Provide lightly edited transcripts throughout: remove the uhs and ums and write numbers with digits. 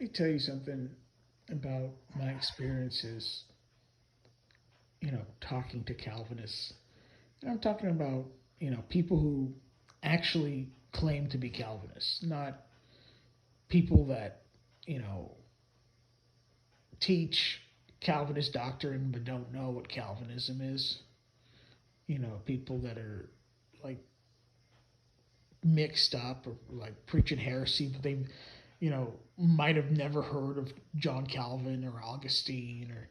Let me tell you something about my experiences, talking to Calvinists. And I'm talking about, people who actually claim to be Calvinists, not people that, you know, teach Calvinist doctrine but don't know what Calvinism is. People that are like mixed up or like preaching heresy, but they, might have never heard of John Calvin or Augustine or,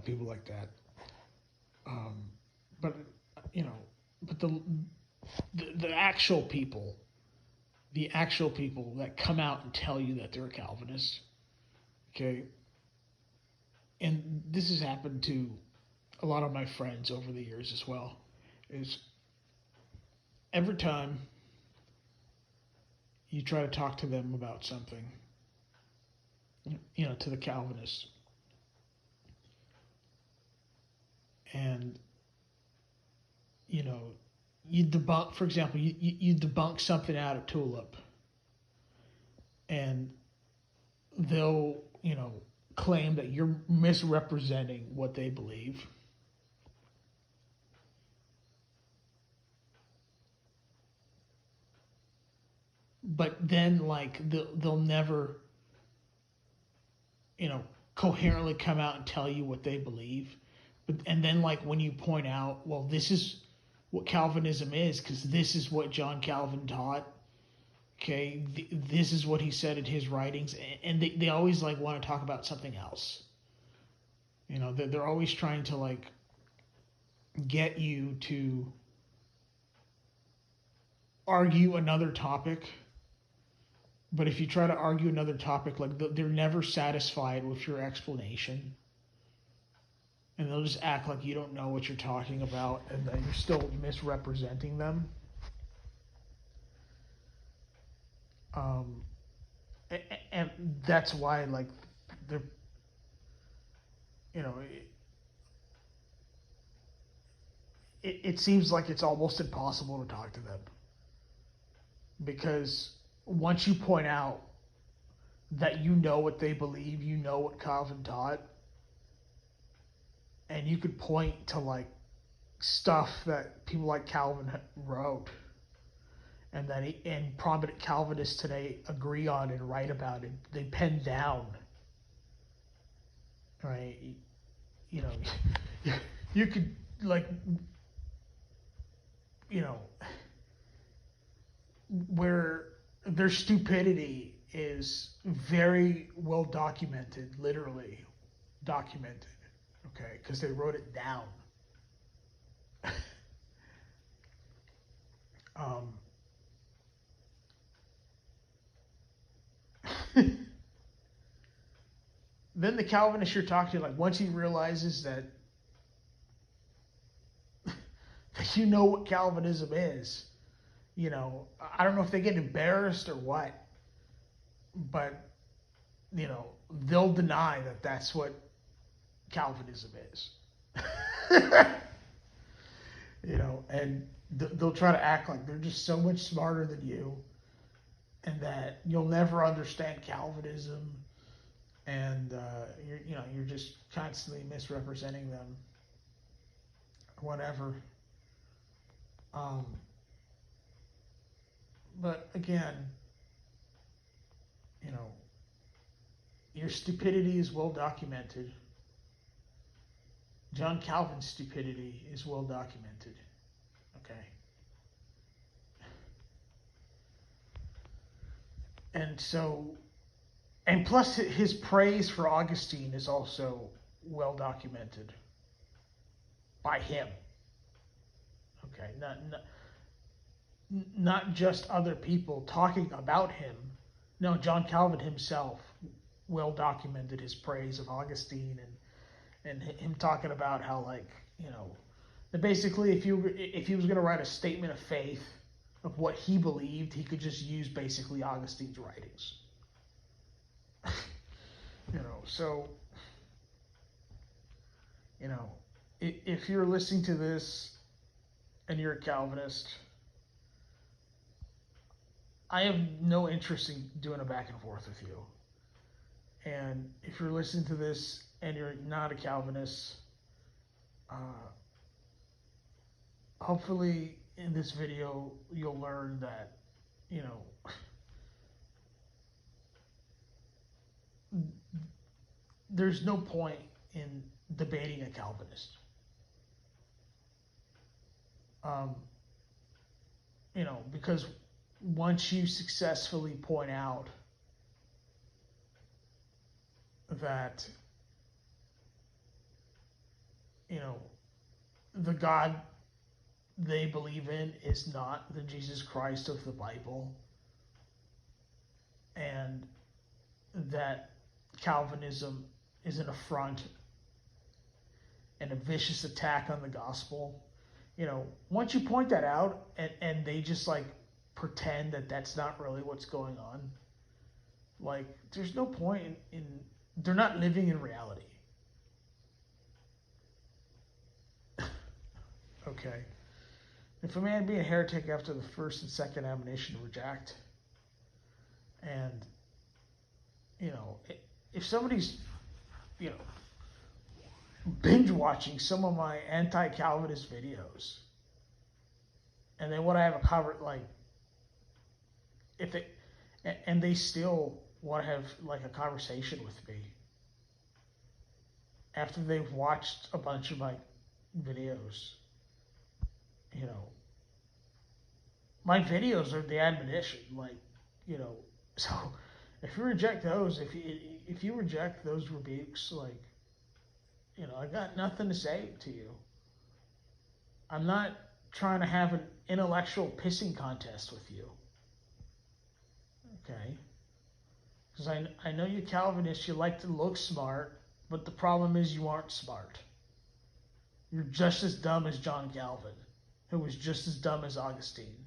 people like that. Um, but, you know, but the actual people that come out and tell you that they're a Calvinist, okay, and this has happened to a lot of my friends over the years as well, is every time you try to talk to them about something, to the Calvinists, and you know, you debunk, for example, you debunk something out of Tulip, and they'll, claim that you're misrepresenting what they believe. But then, like, they'll never, you know, coherently come out and tell you what they believe. But and then, like, when you point out, well, this is what Calvinism is because this is what John Calvin taught. Okay, this is what he said in his writings, and they always like want to talk about something else. They're always trying to like get you to argue another topic. But if you try to argue another topic, like they're never satisfied with your explanation, and they'll just act like you don't know what you're talking about, and that you're still misrepresenting them. Um, and that's why, like, they're, you know, it seems like it's almost impossible to talk to them because once you point out that you know what they believe, you know what Calvin taught, and you could point to like stuff that people like Calvin wrote, and that and prominent Calvinists today agree on and write about it. They pen down, right? You know, you could like, you know, where their stupidity is very well documented, literally documented, okay, because they wrote it down. um, then the Calvinist you're talking to, like, once he realizes that, that you know what Calvinism is, I don't know if they get embarrassed or what, but, they'll deny that that's what Calvinism is. And they'll try to act like they're just so much smarter than you and that you'll never understand Calvinism and you're just constantly misrepresenting them, whatever. Um, but again, you know, your stupidity is well documented. John Calvin's stupidity is well documented. Okay. And so, and plus his praise for Augustine is also well documented by him. Okay. Not just other people talking about him. No, John Calvin himself well documented his praise of Augustine and him talking about how, like, that basically if he was going to write a statement of faith of what he believed, he could just use basically Augustine's writings. So if you're listening to this and you're a Calvinist, I have no interest in doing a back and forth with you. And if you're listening to this and you're not a Calvinist, hopefully in this video you'll learn that, you know, there's no point in debating a Calvinist. You know, because once you successfully point out that, you know, the God they believe in is not the Jesus Christ of the Bible, and that Calvinism is an affront and a vicious attack on the gospel, you know, once you point that out and they just like pretend that that's not really what's going on, like there's no point in they're not living in reality. Okay. If a man be a heretic after the first and second admonition, reject. And, you know, if somebody's, you know, binge watching some of my anti-Calvinist videos, and they want to have a cover, like, if they, and they still want to have like a conversation with me after they've watched a bunch of my videos, you know, my videos are the admonition, like, you know, so if you reject those, if you reject those rebukes, like, you know, I got nothing to say to you. I'm not trying to have an intellectual pissing contest with you. Okay? Because I know you Calvinists, you like to look smart, but the problem is you aren't smart. You're just as dumb as John Calvin, who was just as dumb as Augustine.